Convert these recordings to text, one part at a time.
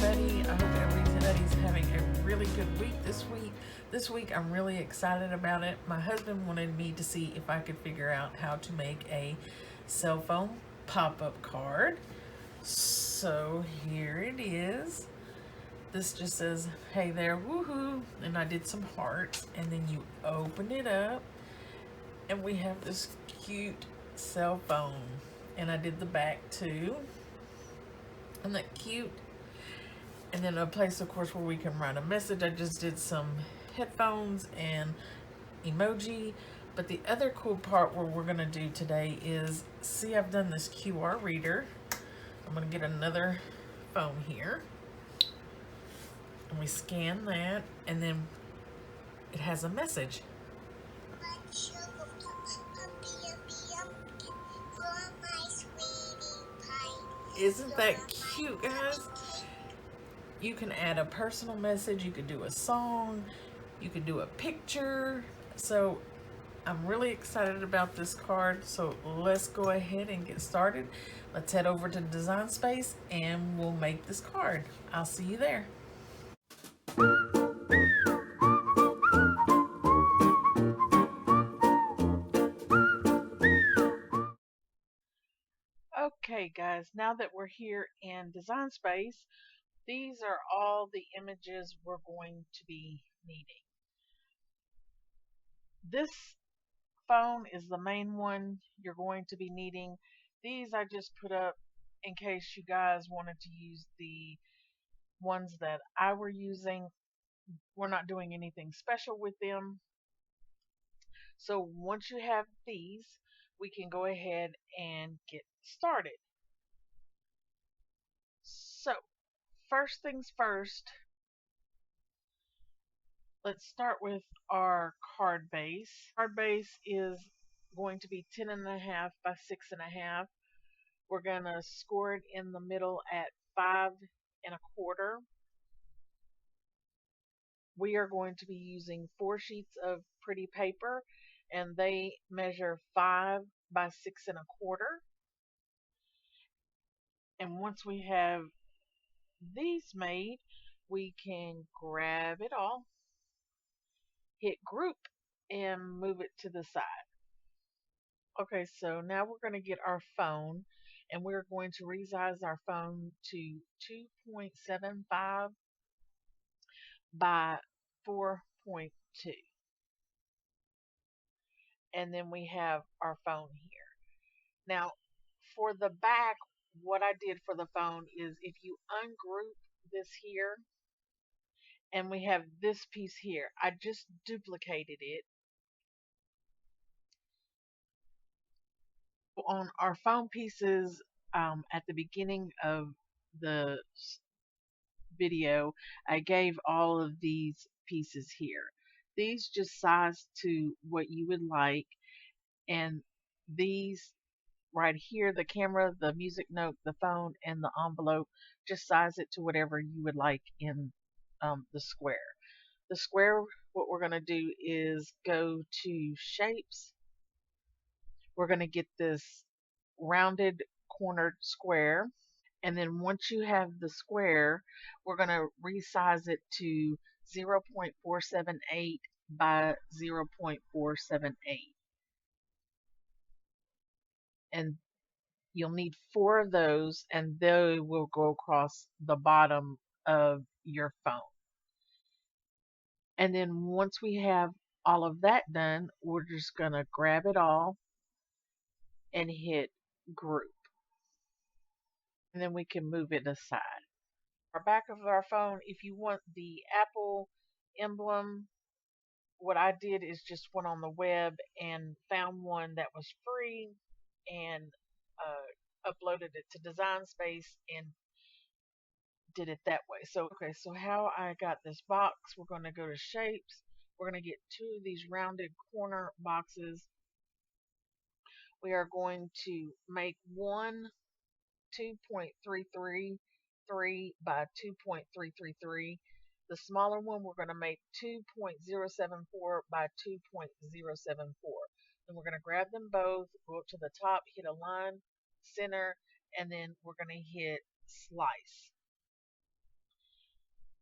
everybody. I hope everybody's having a really good week this week I'm really excited about it. My husband wanted me to see if I could figure out how to make a cell phone pop-up card. So here it is. This just says, hey there, woohoo. And I did some hearts, and then you open it up and we have this cute cell phone. And I did the back too. Isn't that cute? And then a place, of course, where we can write a message. I just did some headphones and emoji. But the other cool part what we're gonna do today is, see, I've done this QR reader. I'm gonna get another phone here. And we scan that, and then it has a message. Isn't that cute, guys? You can add a personal message, you could do a song, you could do a picture. So I'm really excited about this card. So let's go ahead and get started. Let's head over to Design Space and we'll make this card. I'll see you there. Okay guys, now that we're here in Design Space, these are all the images we're going to be needing. This phone is the main one you're going to be needing. These I just put up in case you guys wanted to use the ones that I were using. We're not doing anything special with them. So once you have these, we can go ahead and get started. So first things first, let's start with our card base. Card base is going to be 10.5 by 6.5. We're going to score it in the middle at 5.25. We are going to be using 4 sheets of pretty paper, and they measure 5 by 6.25. And once we have these made, we can grab it all, hit group, and move it to the side. Okay, so now we're going to get our phone, and we're going to resize our phone to 2.75 by 4.2. And then we have our phone here. Now, for the back, what I did for the phone is, if you ungroup this here, and we have this piece here, I just duplicated it. On our phone pieces, at the beginning of the video, I gave all of these pieces here. These just size to what you would like, and these right here, the camera, the music note, the phone, and the envelope, just size it to whatever you would like in the square. The square, what we're going to do is go to shapes. We're going to get this rounded cornered square. And then once you have the square, we're going to resize it to 0.478 by 0.478. And you'll need 4 of those, and they will go across the bottom of your phone. And then once we have all of that done, we're just going to grab it all and hit group. And then we can move it aside. Our back of our phone, if you want the Apple emblem, what I did is just went on the web and found one that was free and uploaded it to Design Space and did it that way. So okay, so how I got this box, we're going to go to shapes. We're going to get 2 of these rounded corner boxes. We are going to make one 2.333 by 2.333. The smaller one we're going to make 2.074 by 2.074. Then we're going to grab them both, go up to the top, hit a line, center, and then we're going to hit slice.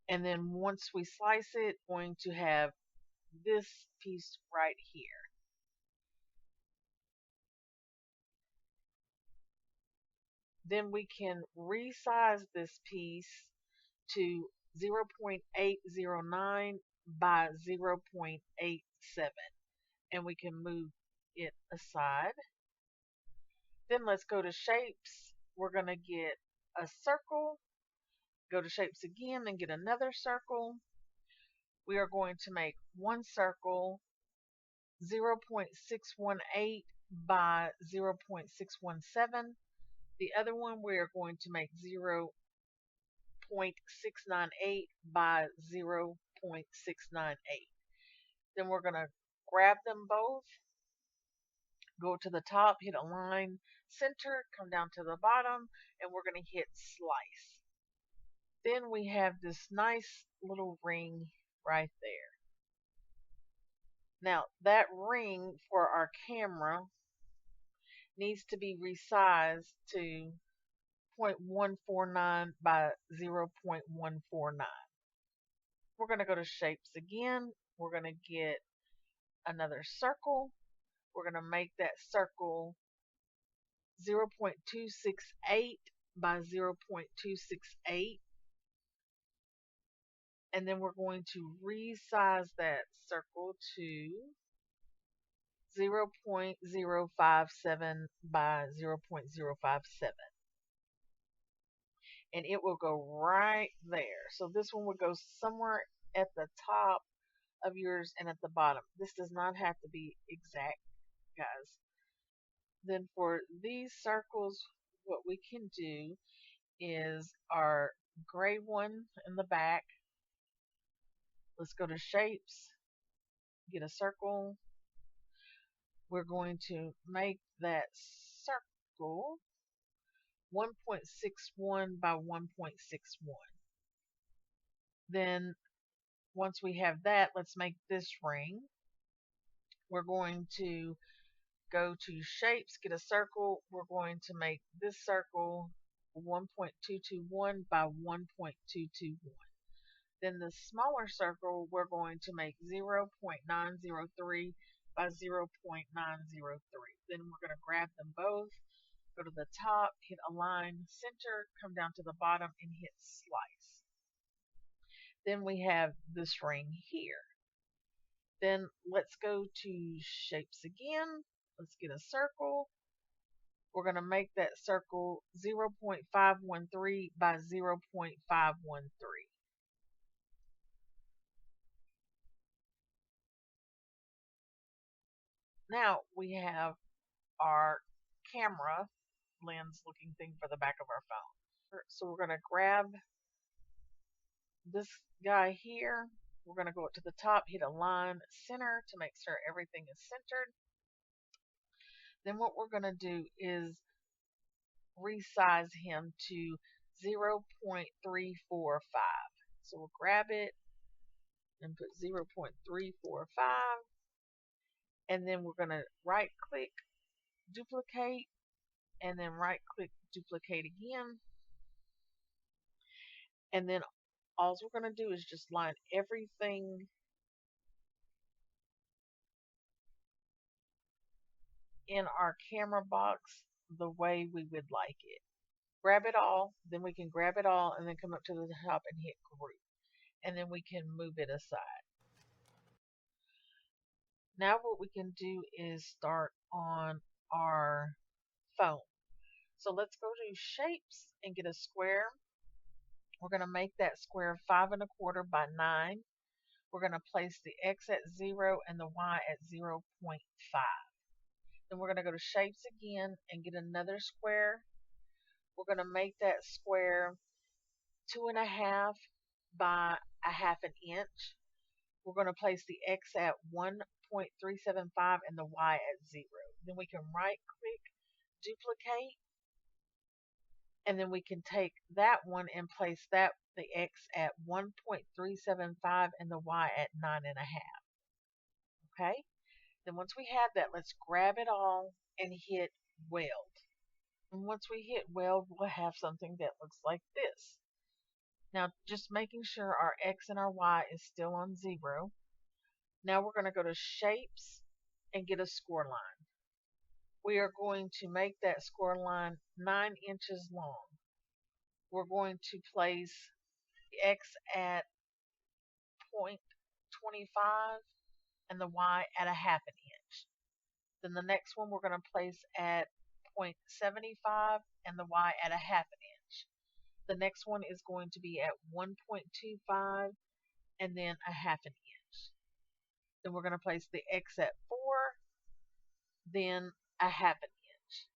And then once we slice it, going to have this piece right here. Then we can resize this piece to 0.809 by 0.87, and we can move it aside. Then let's go to shapes. We're going to get a circle, go to shapes again and get another circle. We are going to make one circle 0.618 by 0.617. The other one we are going to make 0.698 by 0.698. Then we're going to grab them both, go to the top, hit align, center, come down to the bottom, and we're going to hit slice. Then we have this nice little ring right there. Now that ring for our camera needs to be resized to 0.149 by 0.149. We're going to go to shapes again. We're going to get another circle. We're going to make that circle 0.268 by 0.268. And then we're going to resize that circle to 0.057 by 0.057. And it will go right there. So this one will go somewhere at the top of yours and at the bottom. This does not have to be exact, guys. Then for these circles, what we can do is our gray one in the back. Let's go to shapes, get a circle. We're going to make that circle 1.61 by 1.61. Then once we have that, let's make this ring. We're going to go to shapes, get a circle. We're going to make this circle 1.221 by 1.221. Then the smaller circle, we're going to make 0.903 by 0.903. Then we're going to grab them both, go to the top, hit align, center, come down to the bottom and hit slice. Then we have this ring here. Then let's go to shapes again. Let's get a circle. We're going to make that circle 0.513 by 0.513. Now we have our camera lens looking thing for the back of our phone. So we're going to grab this guy here. We're going to go up to the top, hit align, center to make sure everything is centered. Then what we're going to do is resize him to 0.345. So we'll grab it and put 0.345. And then we're going to right click, duplicate, and then right click, duplicate again. And then all we're going to do is just line everything in our camera box the way we would like it. Grab it all, then we can grab it all and then come up to the top and hit group. And then we can move it aside. Now what we can do is start on our phone. So let's go to shapes and get a square. We're going to make that square 5 1/4 by 9. We're going to place the X at 0 and the Y at 0.5. Then we're going to go to shapes again and get another square. We're going to make that square 2 1/2 by 1/2 inch. We're going to place the X at 1.375 and the Y at 0. Then we can right click, duplicate, and then we can take that one and place the X at 1.375 and the Y at 9 1/2. Okay? Then once we have that, let's grab it all and hit weld. And once we hit weld, we'll have something that looks like this. Now just making sure our X and our Y is still on 0. Now we're going to go to shapes and get a score line. We are going to make that score line 9 inches long. We're going to place the X at 0.25 and the Y at a half an inch. Then the next one we're going to place at 0.75 and the Y at a half an inch. The next one is going to be at 1.25 and then a half an inch. Then we're going to place the X at 4, then a half an inch.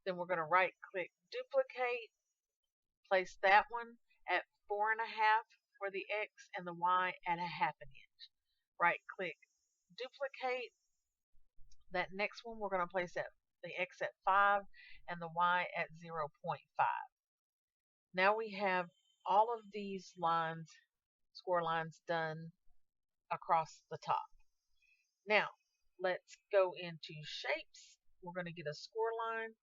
Then we're going to right click duplicate, place that one at 4.5 for the X and the Y at a half an inch. Right click duplicate. That next one we're going to place the X at 5 and the Y at 0.5. Now we have all of these lines, score lines, done across the top. Now let's go into shapes. We're going to get a score line.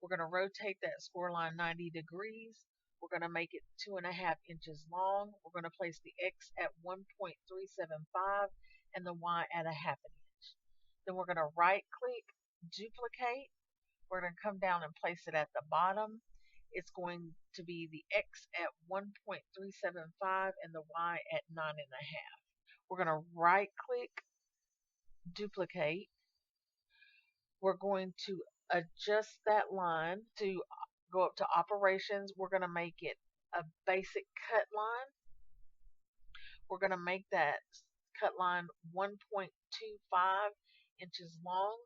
We're going to rotate that score line 90 degrees. We're going to make it 2.5 inches long. We're going to place the X at 1.375 and the Y at a half an inch. Then we're going to right click duplicate. We're going to come down and place it at the bottom. It's going to be the X at 1.375 and the Y at 9.5. We're going to right click duplicate. We're going to adjust that line to go up to operations. We're going to make it a basic cut line. We're going to make that cut line 1.25 inches long.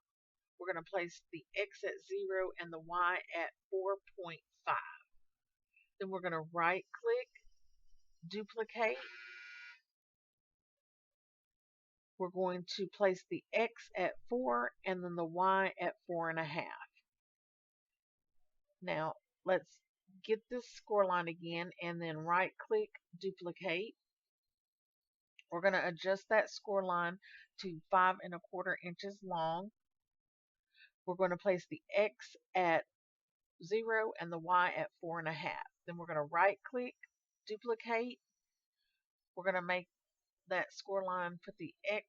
We're going to place the X at 0 and the Y at 4.5. Then we're going to right click duplicate. We're going to place the X at 4 and then the Y at 4.5. Now let's get this score line again and then right click duplicate. We're going to adjust that score line to 5.25 inches long. We're going to place the X at 0 and the Y at 4.5. Then we're going to right click duplicate. We're going to make that score line, put the X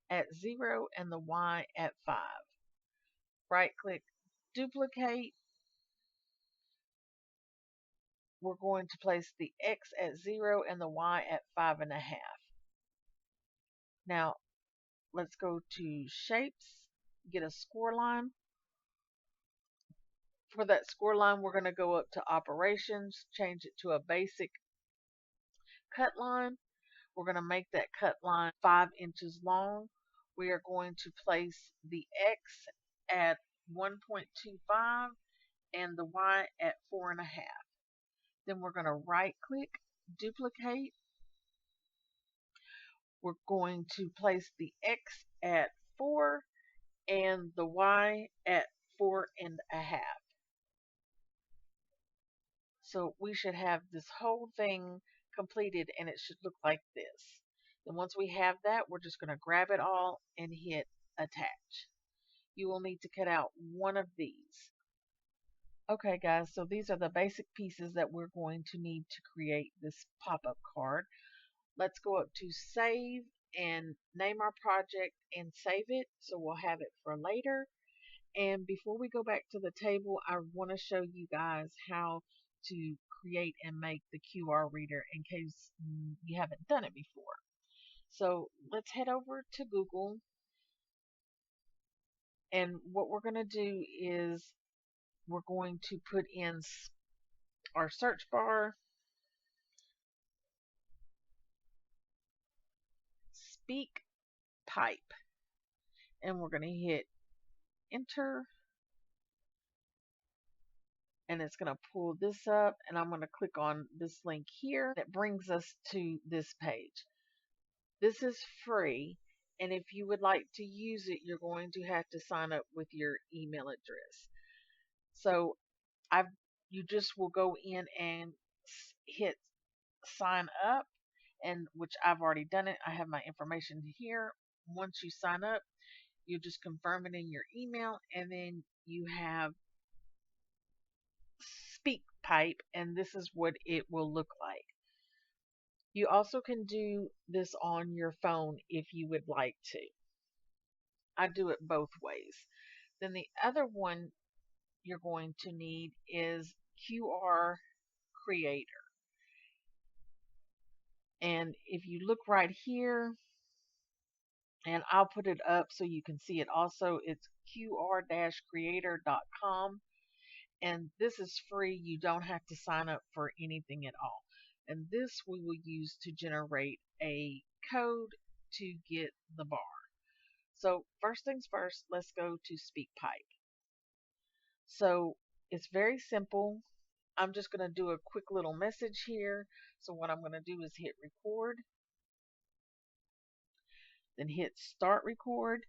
at 0 and the Y at 5. Right click duplicate. We're going to place the X at 0 and the Y at 5.5. Now let's go to shapes, get a score line. For that score line, we're going to go up to operations, change it to a basic cut line. We're going to make that cut line 5 inches long. We are going to place the X at 1.25 and the Y at 4.5. Then we're going to right click duplicate. We're going to place the X at 4 and the Y at 4.5. So we should have this whole thing completed and it should look like this. Then once we have that, we're just going to grab it all and hit attach. You will need to cut out one of these. Okay guys, so these are the basic pieces that we're going to need to create this pop-up card. Let's go up to save and name our project and save it so we'll have it for later. And before we go back to the table, I want to show you guys how to create and make the QR reader in case you haven't done it before. So let's head over to Google, and what we're going to do is we're going to put in our search bar speak pipe, and we're going to hit enter, and it's going to pull this up, and I'm going to click on this link here. That brings us to this page. This is free, and if you would like to use it, you're going to have to sign up with your email address. So you just will go in and hit sign up, and which I've already done it. I have my information here. Once you sign up, you just confirm it in your email, and then you have Speak pipe, and this is what it will look like. You also can do this on your phone if you would like to. I do it both ways. Then the other one you're going to need is QR Creator. And if you look right here, and I'll put it up so you can see it also, it's qr-creator.com. And this is free. You don't have to sign up for anything at all. And this we will use to generate a code to get the bar. So first things first, let's go to SpeakPipe. So it's very simple. I'm just going to do a quick little message here. So what I'm going to do is hit record, then hit start record.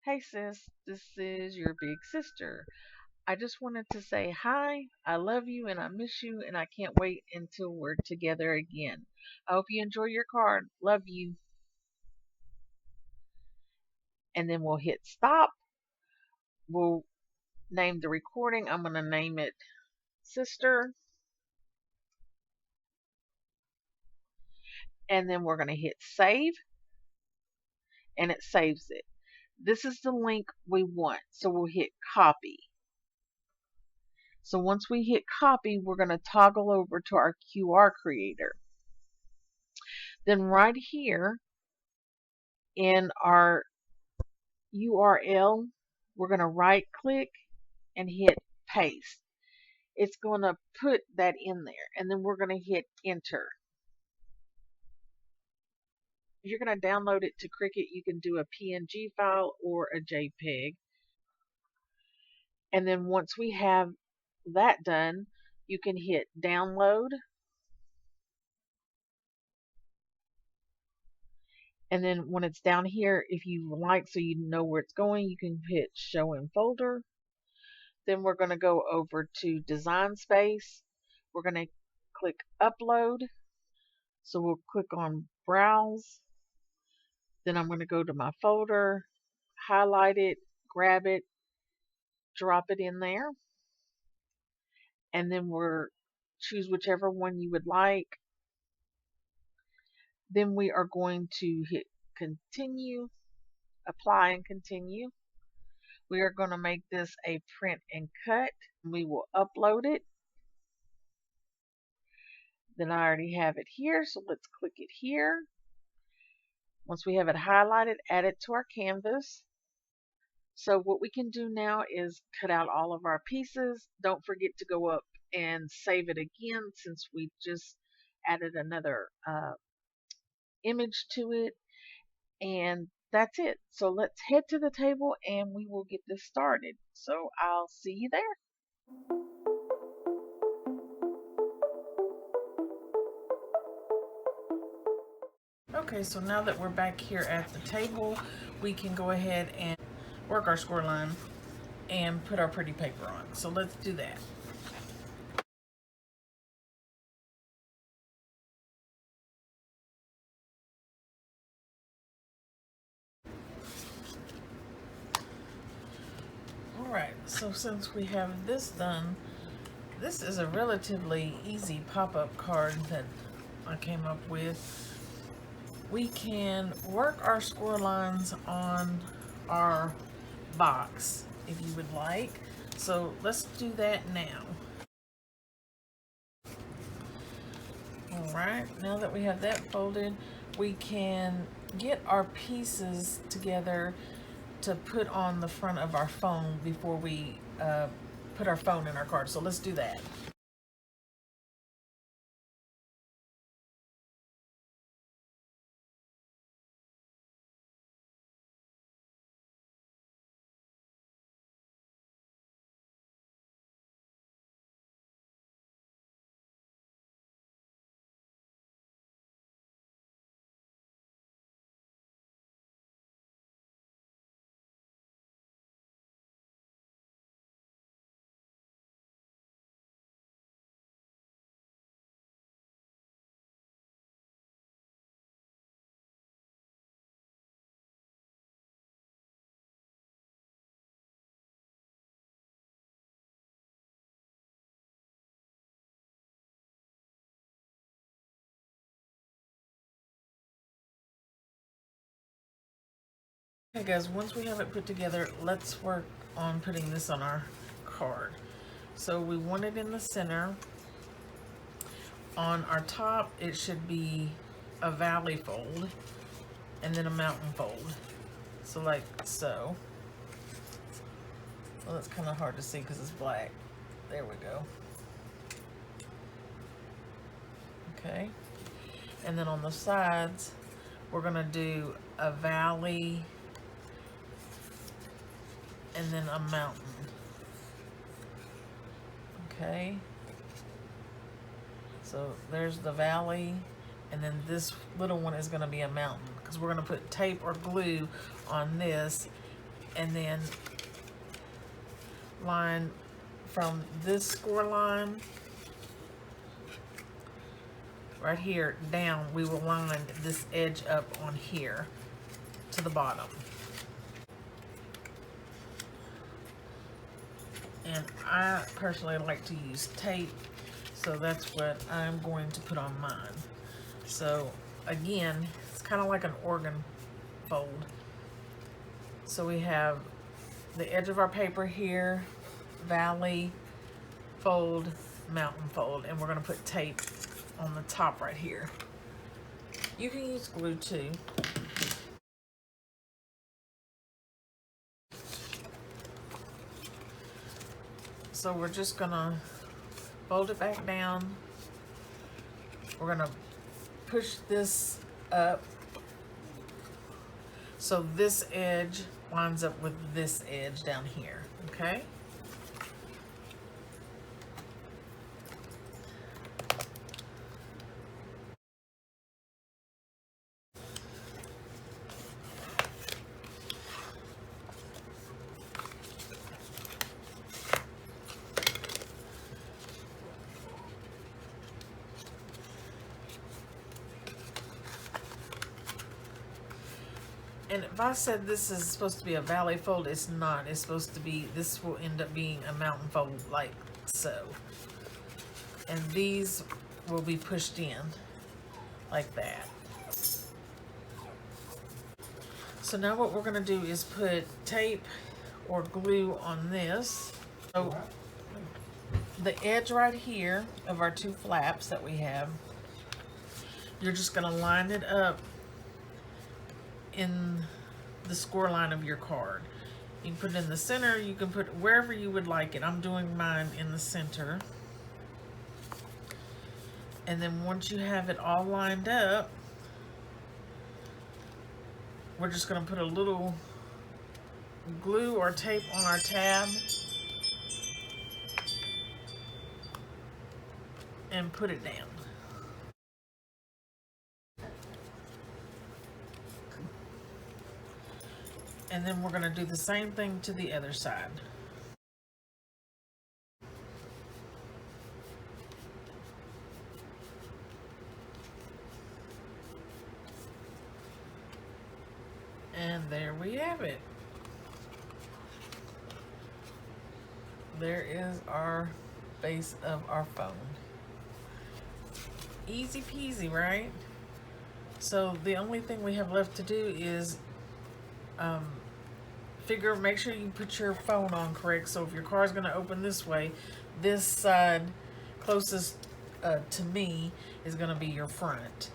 Hey sis, this is your big sister. I just wanted to say hi, I love you and I miss you and I can't wait until we're together again. I hope you enjoy your card. Love you. And then we'll hit stop. We'll name the recording. I'm going to name it Sister. And then we're going to hit save. And it saves it. This is the link we want. So we'll hit copy. So once we hit copy, we're going to toggle over to our QR creator. Then right here in our URL, we're going to right click and hit paste. It's going to put that in there, and then we're going to hit enter. If you're going to download it to Cricut, you can do a PNG file or a JPEG. And then once we have that done, you can hit download. And then when it's down here, if you like, so you know where it's going, you can hit show in folder. Then we're going to go over to design space. We're going to click upload. So we'll click on browse. Then I'm going to go to my folder, highlight it, grab it, drop it in there. And then we'll choose whichever one you would like. Then we are going to hit continue, apply and continue. We are going to make this a print and cut. We will upload it. Then I already have it here, so let's click it here. Once we have it highlighted, add it to our canvas. So what we can do now is cut out all of our pieces. Don't forget to go up and save it again since we just added another image to it. And that's it. So let's head to the table and we will get this started. So I'll see you there. Okay, so now that we're back here at the table, we can go ahead and work our score line and put our pretty paper on. So let's do that. Alright, so since we have this done, this is a relatively easy pop-up card that I came up with. We can work our score lines on our box if you would like. So let's do that now. Alright, now that we have that folded, we can get our pieces together to put on the front of our phone before we put our phone in our card. So let's do that. Okay guys, once we have it put together, let's work on putting this on our card. So we want it in the center. On our top, it should be a valley fold and then a mountain fold. So like so. Well, that's kind of hard to see because it's black. There we go. Okay. And then on the sides, we're gonna do a valley and then a mountain. Okay. So there's the valley, and then this little one is gonna be a mountain because we're gonna put tape or glue on this, and then line from this score line right here down, we will line this edge up on here to the bottom. And I personally like to use tape, so that's what I'm going to put on mine. So again, it's kind of like an organ fold. So we have the edge of our paper here, valley, fold, mountain fold, and we're going to put tape on the top right here. You can use glue too. So we're just gonna fold it back down. We're gonna push this up so this edge lines up with this edge down here, okay? And if I said this is supposed to be a valley fold, it's not. It's supposed to be, this will end up being a mountain fold like so. And these will be pushed in like that. So now what we're gonna do is put tape or glue on this. So the edge right here of our two flaps that we have, you're just gonna line it up in the score line of your card. You can put it in the center, you can put it wherever you would like it. I'm doing mine in the center. And then once you have it all lined up, we're just going to put a little glue or tape on our tab and put it down. And then we're going to do the same thing to the other side. And there we have it. There is our base of our phone. Easy peasy, right? So the only thing we have left to do is make sure you put your phone on correct. So if your car is going to open this way, this side closest to me is going to be your front.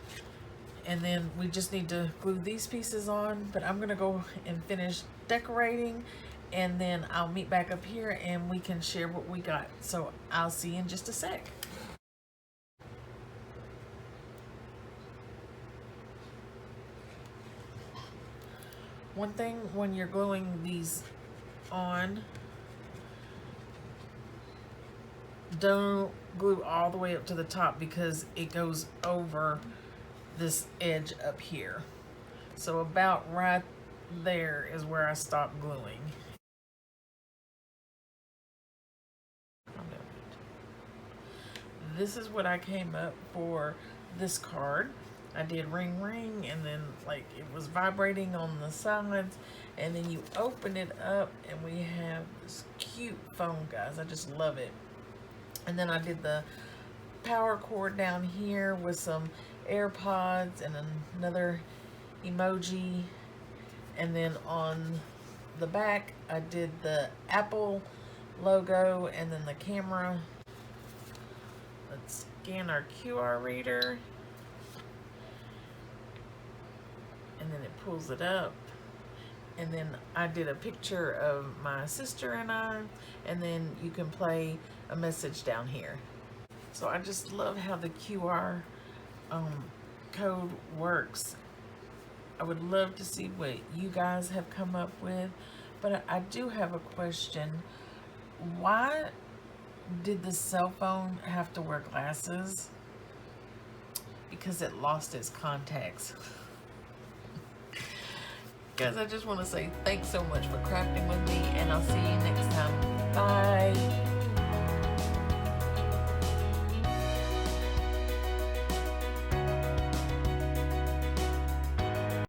And then we just need to glue these pieces on, but I'm going to go and finish decorating, and then I'll meet back up here and we can share what we got. So I'll see you in just a sec. One thing when you're gluing these on, don't glue all the way up to the top because it goes over this edge up here. So about right there is where I stopped gluing. This is what I came up for this card. I did ring ring, and then like it was vibrating on the sides, and then you open it up and we have this cute phone, guys. I just love it. And then I did the power cord down here with some AirPods and another emoji, And then on the back, I did the Apple logo and then the camera. Let's scan our QR reader. And then it pulls it up. And then I did a picture of my sister and I, and then you can play a message down here. So I just love how the QR code works. I would love to see what you guys have come up with, but I do have a question. Why did the cell phone have to wear glasses? Because it lost its contacts. Guys, I just want to say thanks so much for crafting with me, and I'll see you next time. Bye.